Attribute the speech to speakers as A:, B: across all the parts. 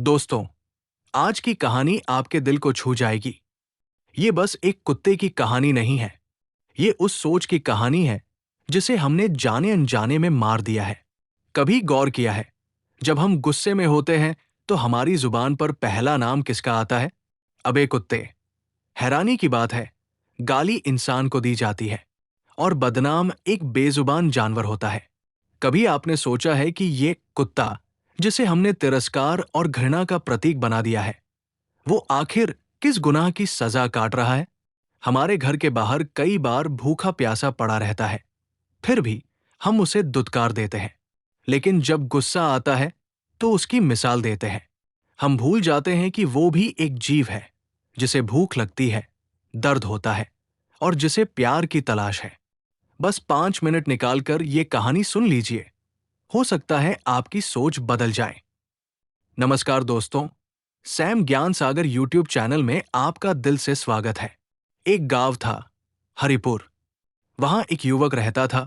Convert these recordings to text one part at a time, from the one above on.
A: दोस्तों, आज की कहानी आपके दिल को छू जाएगी। ये बस एक कुत्ते की कहानी नहीं है। ये उस सोच की कहानी है जिसे हमने जाने अनजाने में मार दिया है। कभी गौर किया है, जब हम गुस्से में होते हैं तो हमारी जुबान पर पहला नाम किसका आता है? अबे कुत्ते। हैरानी की बात है, गाली इंसान को दी जाती है और बदनाम एक बेजुबान जानवर होता है। कभी आपने सोचा है कि ये कुत्ता, जिसे हमने तिरस्कार और घृणा का प्रतीक बना दिया है, वो आखिर किस गुनाह की सजा काट रहा है? हमारे घर के बाहर कई बार भूखा प्यासा पड़ा रहता है, फिर भी हम उसे दुत्कार देते हैं। लेकिन जब गुस्सा आता है तो उसकी मिसाल देते हैं। हम भूल जाते हैं कि वो भी एक जीव है, जिसे भूख लगती है, दर्द होता है और जिसे प्यार की तलाश है। बस 5 मिनट निकालकर ये कहानी सुन लीजिए। हो सकता है आपकी सोच बदल जाए। नमस्कार दोस्तों, सैम ज्ञान सागर यूट्यूब चैनल में आपका दिल से स्वागत है। एक गांव था, हरिपुर। वहां एक युवक रहता था।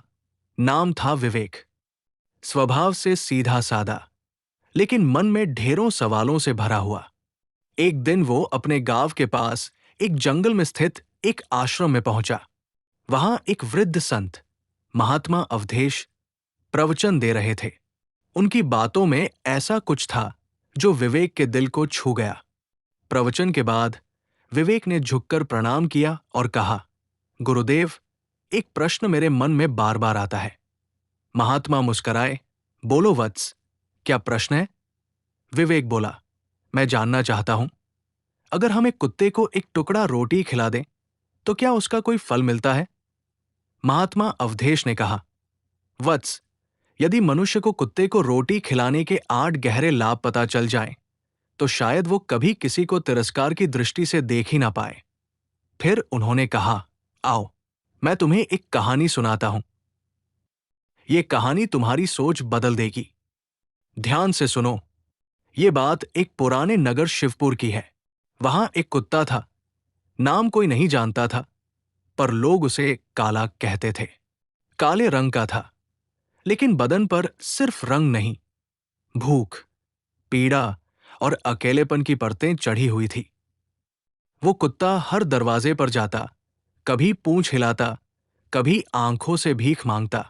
A: नाम था विवेक। स्वभाव से सीधा सादा, लेकिन मन में ढेरों सवालों से भरा हुआ। एक दिन वो अपने गांव के पास एक जंगल में स्थित एक आश्रम में पहुंचा। वहां एक वृद्ध संत, महात्मा अवधेश, प्रवचन दे रहे थे। उनकी बातों में ऐसा कुछ था जो विवेक के दिल को छू गया। प्रवचन के बाद विवेक ने झुककर प्रणाम किया और कहा, गुरुदेव, एक प्रश्न मेरे मन में बार बार आता है। महात्मा मुस्कुराए, बोलो वत्स, क्या प्रश्न है? विवेक बोला, मैं जानना चाहता हूं, अगर हम एक कुत्ते को एक टुकड़ा रोटी खिला दें तो क्या उसका कोई फल मिलता है? महात्मा अवधेश ने कहा, वत्स, यदि मनुष्य को कुत्ते को रोटी खिलाने के 8 गहरे लाभ पता चल जाएं, तो शायद वो कभी किसी को तिरस्कार की दृष्टि से देख ही ना पाए। फिर उन्होंने कहा, आओ, मैं तुम्हें एक कहानी सुनाता हूं। ये कहानी तुम्हारी सोच बदल देगी। ध्यान से सुनो। ये बात एक पुराने नगर शिवपुर की है। वहां एक कुत्ता था। नाम कोई नहीं जानता था, पर लोग उसे काला कहते थे। काले रंग का था, लेकिन बदन पर सिर्फ रंग नहीं, भूख, पीड़ा और अकेलेपन की परतें चढ़ी हुई थी। वो कुत्ता हर दरवाजे पर जाता, कभी पूंछ हिलाता, कभी आंखों से भीख मांगता,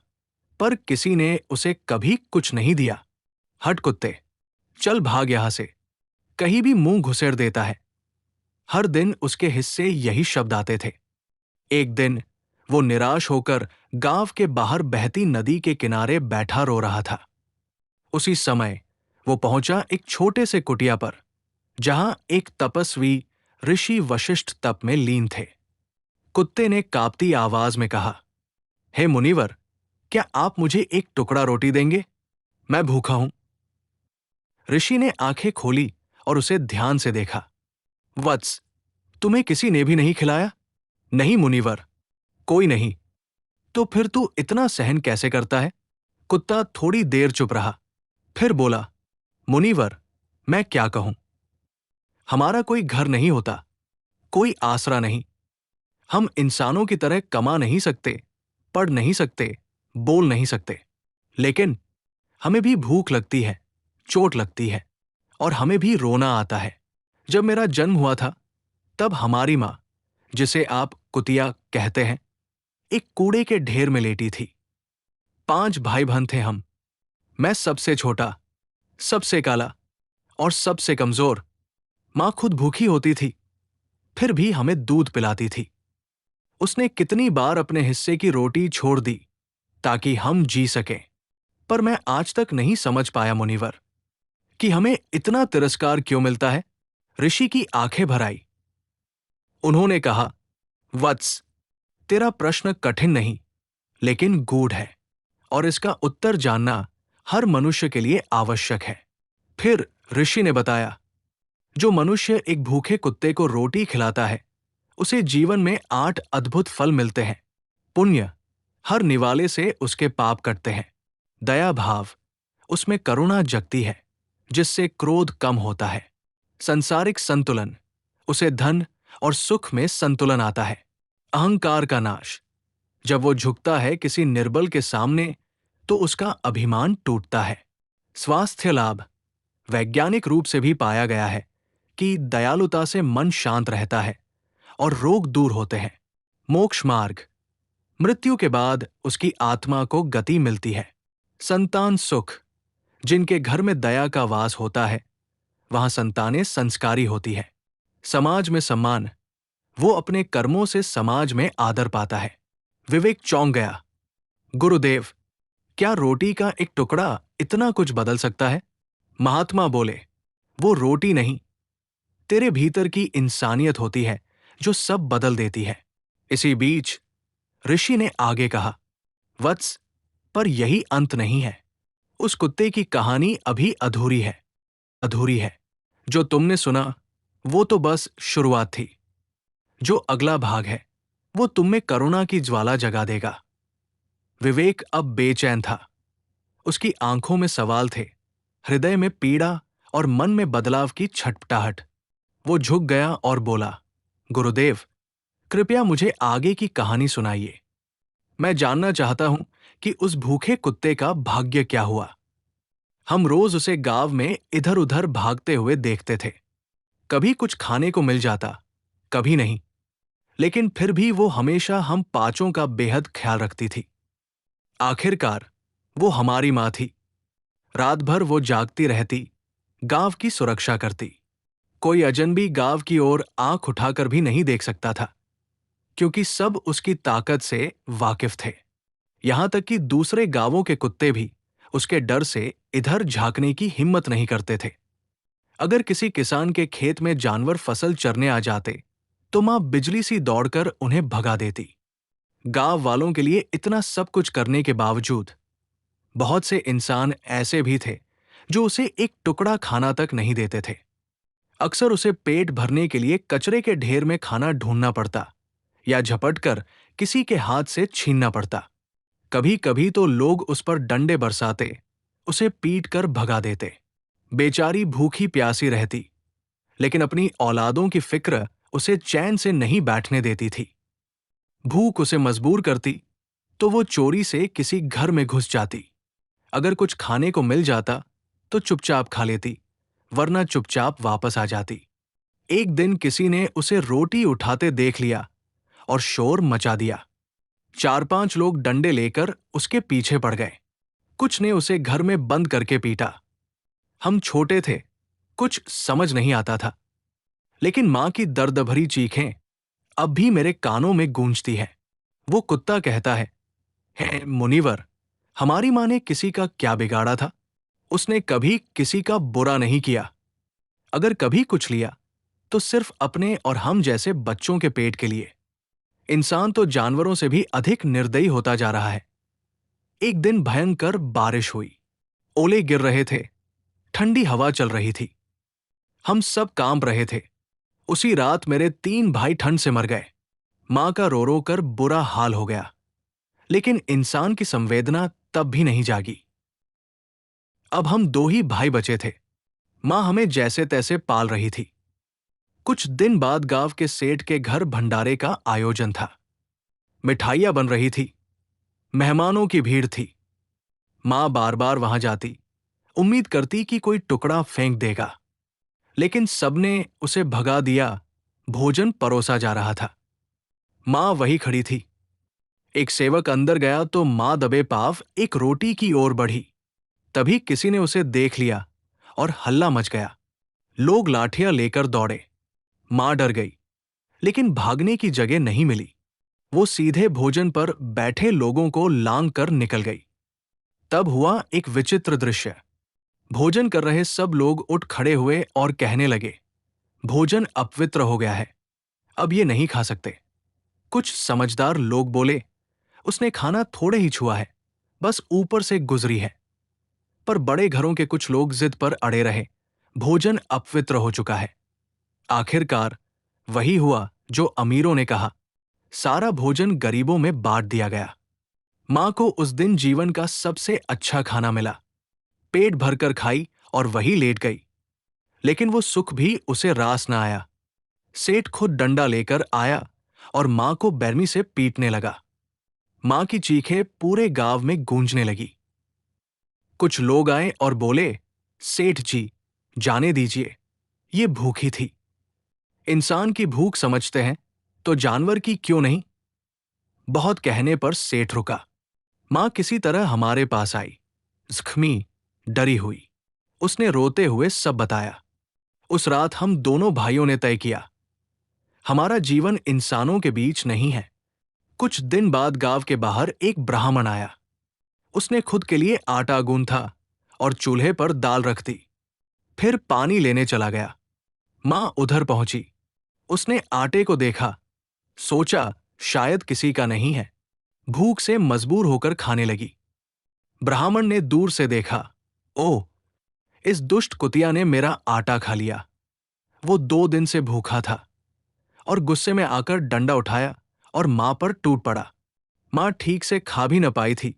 A: पर किसी ने उसे कभी कुछ नहीं दिया। हट कुत्ते, चल भाग यहां से, कहीं भी मुंह घुसेड़ देता है। हर दिन उसके हिस्से यही शब्द आते थे। एक दिन वो निराश होकर गांव के बाहर बहती नदी के किनारे बैठा रो रहा था। उसी समय वो पहुंचा एक छोटे से कुटिया पर, जहां एक तपस्वी ऋषि वशिष्ठ तप में लीन थे। कुत्ते ने कांपती आवाज में कहा, हे मुनिवर, क्या आप मुझे एक टुकड़ा रोटी देंगे? मैं भूखा हूं। ऋषि ने आंखें खोली और उसे ध्यान से देखा। वत्स, तुम्हें किसी ने भी नहीं खिलाया? नहीं मुनिवर, कोई नहीं। तो फिर तू इतना सहन कैसे करता है? कुत्ता थोड़ी देर चुप रहा, फिर बोला, मुनिवर, मैं क्या कहूं? हमारा कोई घर नहीं होता, कोई आसरा नहीं। हम इंसानों की तरह कमा नहीं सकते, पढ़ नहीं सकते, बोल नहीं सकते। लेकिन हमें भी भूख लगती है, चोट लगती है, और हमें भी रोना आता है। जब मेरा जन्म हुआ था, तब हमारी माँ, जिसे आप कुतिया कहते हैं, एक कूड़े के ढेर में लेटी थी। 5 भाई बहन थे हम। मैं सबसे छोटा, सबसे काला और सबसे कमजोर। माँ खुद भूखी होती थी, फिर भी हमें दूध पिलाती थी। उसने कितनी बार अपने हिस्से की रोटी छोड़ दी ताकि हम जी सकें, पर मैं आज तक नहीं समझ पाया मुनिवर, कि हमें इतना तिरस्कार क्यों मिलता है। ऋषि की आंखें भर आई। उन्होंने कहा, वत्स, तेरा प्रश्न कठिन नहीं, लेकिन गूढ़ है, और इसका उत्तर जानना हर मनुष्य के लिए आवश्यक है। फिर ऋषि ने बताया, जो मनुष्य एक भूखे कुत्ते को रोटी खिलाता है, उसे जीवन में 8 अद्भुत फल मिलते हैं। पुण्य, हर निवाले से उसके पाप कटते हैं। दया भाव, उसमें करुणा जगती है, जिससे क्रोध कम होता है। संसारिक संतुलन, उसे धन और सुख में संतुलन आता है। अहंकार का नाश, जब वो झुकता है किसी निर्बल के सामने, तो उसका अभिमान टूटता है। स्वास्थ्य लाभ, वैज्ञानिक रूप से भी पाया गया है कि दयालुता से मन शांत रहता है और रोग दूर होते हैं। मोक्ष मार्ग। मृत्यु के बाद उसकी आत्मा को गति मिलती है। संतान सुख। जिनके घर में दया का वास होता है वहां संतानें संस्कारी होती है। समाज में सम्मान। वो अपने कर्मों से समाज में आदर पाता है। विवेक चौंक गया। गुरुदेव, क्या रोटी का एक टुकड़ा इतना कुछ बदल सकता है? महात्मा बोले, वो रोटी नहीं, तेरे भीतर की इंसानियत होती है जो सब बदल देती है। इसी बीच ऋषि ने आगे कहा, वत्स, पर यही अंत नहीं है। उस कुत्ते की कहानी अभी अधूरी है। अधूरी है। जो तुमने सुना वो तो बस शुरुआत थी। जो अगला भाग है वो तुम में करुणा की ज्वाला जगा देगा। विवेक अब बेचैन था। उसकी आंखों में सवाल थे, हृदय में पीड़ा और मन में बदलाव की छटपटाहट। वो झुक गया और बोला, गुरुदेव, कृपया मुझे आगे की कहानी सुनाइए। मैं जानना चाहता हूं कि उस भूखे कुत्ते का भाग्य क्या हुआ। हम रोज उसे गांव में इधर उधर भागते हुए देखते थे। कभी कुछ खाने को मिल जाता, कभी नहीं, लेकिन फिर भी वो हमेशा हम पांचों का बेहद ख्याल रखती थी। आखिरकार वो हमारी मां थी। रात भर वो जागती रहती, गांव की सुरक्षा करती। कोई अजनबी गांव की ओर आंख उठाकर भी नहीं देख सकता था, क्योंकि सब उसकी ताकत से वाकिफ थे। यहां तक कि दूसरे गांवों के कुत्ते भी उसके डर से इधर झांकने की हिम्मत नहीं करते थे। अगर किसी किसान के खेत में जानवर फसल चरने आ जाते तो मां बिजली सी दौड़कर उन्हें भगा देती। गांव वालों के लिए इतना सब कुछ करने के बावजूद बहुत से इंसान ऐसे भी थे जो उसे एक टुकड़ा खाना तक नहीं देते थे। अक्सर उसे पेट भरने के लिए कचरे के ढेर में खाना ढूंढना पड़ता या झपटकर किसी के हाथ से छीनना पड़ता। कभी कभी तो लोग उस पर डंडे बरसाते, उसे पीट कर भगा देते। बेचारी भूखी प्यासी रहती, लेकिन अपनी औलादों की फिक्र उसे चैन से नहीं बैठने देती थी। भूख उसे मजबूर करती तो वो चोरी से किसी घर में घुस जाती। अगर कुछ खाने को मिल जाता तो चुपचाप खा लेती, वरना चुपचाप वापस आ जाती। एक दिन किसी ने उसे रोटी उठाते देख लिया और शोर मचा दिया। 4-5 लोग डंडे लेकर उसके पीछे पड़ गए। कुछ ने उसे घर में बंद करके पीटा। हम छोटे थे, कुछ समझ नहीं आता था, लेकिन मां की दर्द भरी चीखें अब भी मेरे कानों में गूंजती है। वो कुत्ता कहता है, हे मुनिवर, हमारी मां ने किसी का क्या बिगाड़ा था? उसने कभी किसी का बुरा नहीं किया। अगर कभी कुछ लिया तो सिर्फ अपने और हम जैसे बच्चों के पेट के लिए। इंसान तो जानवरों से भी अधिक निर्दयी होता जा रहा है। एक दिन भयंकर बारिश हुई। ओले गिर रहे थे, ठंडी हवा चल रही थी। हम सब कांप रहे थे। उसी रात मेरे 3 भाई ठंड से मर गए। मां का रो रो कर बुरा हाल हो गया, लेकिन इंसान की संवेदना तब भी नहीं जागी। अब हम 2 ही भाई बचे थे। मां हमें जैसे तैसे पाल रही थी। कुछ दिन बाद गांव के सेठ के घर भंडारे का आयोजन था। मिठाइयां बन रही थी, मेहमानों की भीड़ थी। मां बार बार वहां जाती, उम्मीद करती कि कोई टुकड़ा फेंक देगा, लेकिन सबने उसे भगा दिया। भोजन परोसा जा रहा था। मां वही खड़ी थी। एक सेवक अंदर गया तो मां दबे पांव एक रोटी की ओर बढ़ी। तभी किसी ने उसे देख लिया और हल्ला मच गया। लोग लाठियां लेकर दौड़े। मां डर गई, लेकिन भागने की जगह नहीं मिली। वो सीधे भोजन पर बैठे लोगों को लांग कर निकल गई। तब हुआ एक विचित्र दृश्य। भोजन कर रहे सब लोग उठ खड़े हुए और कहने लगे, भोजन अपवित्र हो गया है, अब ये नहीं खा सकते। कुछ समझदार लोग बोले, उसने खाना थोड़े ही छुआ है, बस ऊपर से गुजरी है। पर बड़े घरों के कुछ लोग जिद पर अड़े रहे, भोजन अपवित्र हो चुका है। आखिरकार वही हुआ जो अमीरों ने कहा, सारा भोजन गरीबों में बांट दिया गया। मां को उस दिन जीवन का सबसे अच्छा खाना मिला। पेट भरकर खाई और वही लेट गई। लेकिन वो सुख भी उसे रास न आया। सेठ खुद डंडा लेकर आया और मां को बेरमी से पीटने लगा। मां की चीखें पूरे गांव में गूंजने लगी। कुछ लोग आए और बोले, सेठ जी, जाने दीजिए, ये भूखी थी। इंसान की भूख समझते हैं तो जानवर की क्यों नहीं? बहुत कहने पर सेठ रुका। मां किसी तरह हमारे पास आई, जख्मी, डरी हुई। उसने रोते हुए सब बताया। उस रात हम दोनों भाइयों ने तय किया, हमारा जीवन इंसानों के बीच नहीं है। कुछ दिन बाद गांव के बाहर एक ब्राह्मण आया। उसने खुद के लिए आटा गूंथा और चूल्हे पर दाल रख दी। फिर पानी लेने चला गया। मां उधर पहुंची। उसने आटे को देखा, सोचा शायद किसी का नहीं है। भूख से मजबूर होकर खाने लगी। ब्राह्मण ने दूर से देखा, ओह, इस दुष्ट कुतिया ने मेरा आटा खा लिया। वो 2 दिन से भूखा था और गुस्से में आकर डंडा उठाया और मां पर टूट पड़ा। मां ठीक से खा भी न पाई थी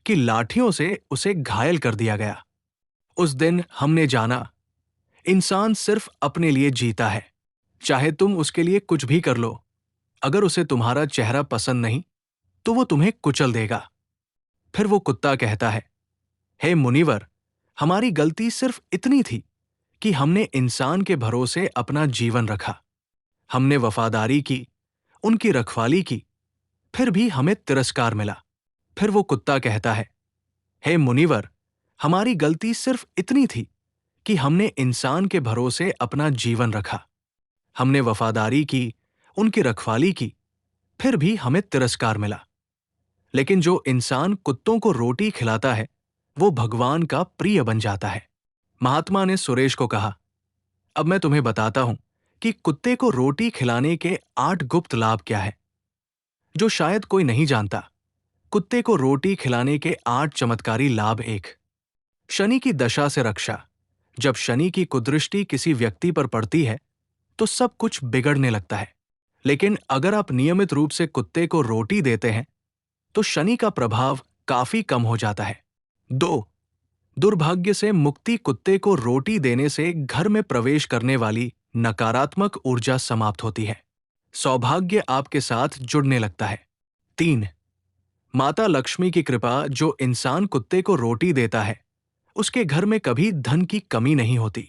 A: कि लाठियों से उसे घायल कर दिया गया। उस दिन हमने जाना, इंसान सिर्फ अपने लिए जीता है। चाहे तुम उसके लिए कुछ भी कर लो, अगर उसे तुम्हारा चेहरा पसंद नहीं तो वो तुम्हें कुचल देगा। फिर वो कुत्ता कहता है, हे मुनिवर, हमारी गलती सिर्फ इतनी थी कि हमने इंसान के भरोसे अपना जीवन रखा। हमने वफादारी की, उनकी रखवाली की, फिर भी हमें तिरस्कार मिला। फिर वो कुत्ता कहता है, हे मुनिवर, हमारी गलती सिर्फ इतनी थी कि हमने इंसान के भरोसे अपना जीवन रखा। हमने वफादारी की, उनकी रखवाली की, फिर भी हमें तिरस्कार मिला। लेकिन जो इंसान कुत्तों को रोटी खिलाता है, वो भगवान का प्रिय बन जाता है। महात्मा ने सुरेश को कहा, अब मैं तुम्हें बताता हूं कि कुत्ते को रोटी खिलाने के 8 गुप्त लाभ क्या है, जो शायद कोई नहीं जानता। कुत्ते को रोटी खिलाने के 8 चमत्कारी लाभ। 1, शनि की दशा से रक्षा। जब शनि की कुदृष्टि किसी व्यक्ति पर पड़ती है तो सब कुछ बिगड़ने लगता है। लेकिन अगर आप नियमित रूप से कुत्ते को रोटी देते हैं तो शनि का प्रभाव काफी कम हो जाता है। 2, दुर्भाग्य से मुक्ति। कुत्ते को रोटी देने से घर में प्रवेश करने वाली नकारात्मक ऊर्जा समाप्त होती है। सौभाग्य आपके साथ जुड़ने लगता है। 3, माता लक्ष्मी की कृपा। जो इंसान कुत्ते को रोटी देता है, उसके घर में कभी धन की कमी नहीं होती।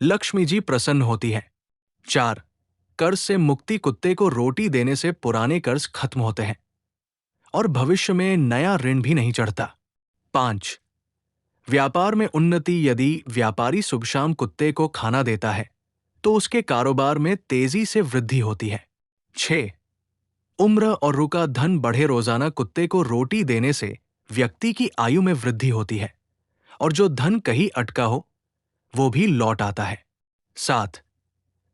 A: लक्ष्मी जी प्रसन्न होती है। 4, कर्ज से मुक्ति। कुत्ते को रोटी देने से पुराने कर्ज खत्म होते हैं और भविष्य में नया ऋण भी नहीं चढ़ता। 5, व्यापार में उन्नति। यदि व्यापारी सुबह शाम कुत्ते को खाना देता है तो उसके कारोबार में तेजी से वृद्धि होती है। 6, उम्र और रुका धन बढ़े। रोजाना कुत्ते को रोटी देने से व्यक्ति की आयु में वृद्धि होती है और जो धन कहीं अटका हो वो भी लौट आता है। 7,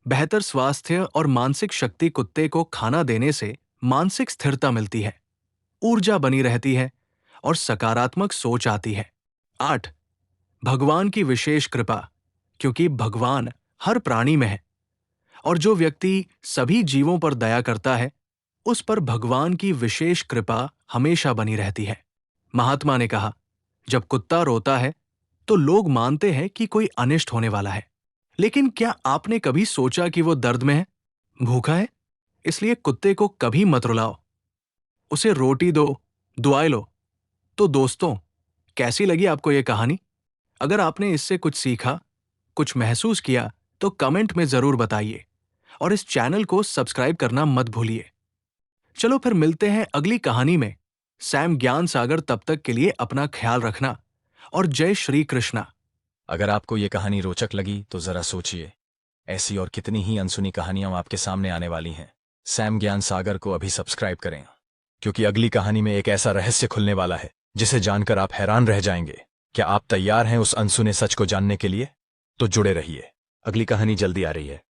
A: बेहतर स्वास्थ्य और मानसिक शक्ति। कुत्ते को खाना देने से मानसिक स्थिरता मिलती है, ऊर्जा बनी रहती है और सकारात्मक सोच आती है। 8, भगवान की विशेष कृपा। क्योंकि भगवान हर प्राणी में है और जो व्यक्ति सभी जीवों पर दया करता है, उस पर भगवान की विशेष कृपा हमेशा बनी रहती है। महात्मा ने कहा, जब कुत्ता रोता है तो लोग मानते हैं कि कोई अनिष्ट होने वाला है। लेकिन क्या आपने कभी सोचा कि वो दर्द में है, भूखा है? इसलिए कुत्ते को कभी मत रुलाओ, उसे रोटी दो, दुआएं लो। तो दोस्तों, कैसी लगी आपको ये कहानी? अगर आपने इससे कुछ सीखा, कुछ महसूस किया तो कमेंट में जरूर बताइए और इस चैनल को सब्सक्राइब करना मत भूलिए। चलो फिर मिलते हैं अगली कहानी में। सैम ज्ञान सागर, तब तक के लिए अपना ख्याल रखना और जय श्री कृष्णा।
B: अगर आपको ये कहानी रोचक लगी तो जरा सोचिए, ऐसी और कितनी ही अनसुनी कहानियां आपके सामने आने वाली हैं। सैम ज्ञान सागर को अभी सब्सक्राइब करें, क्योंकि अगली कहानी में एक ऐसा रहस्य खुलने वाला है जिसे जानकर आप हैरान रह जाएंगे। क्या आप तैयार हैं उस अनसुने सच को जानने के लिए? तो जुड़े रहिए, अगली कहानी जल्दी आ रही है।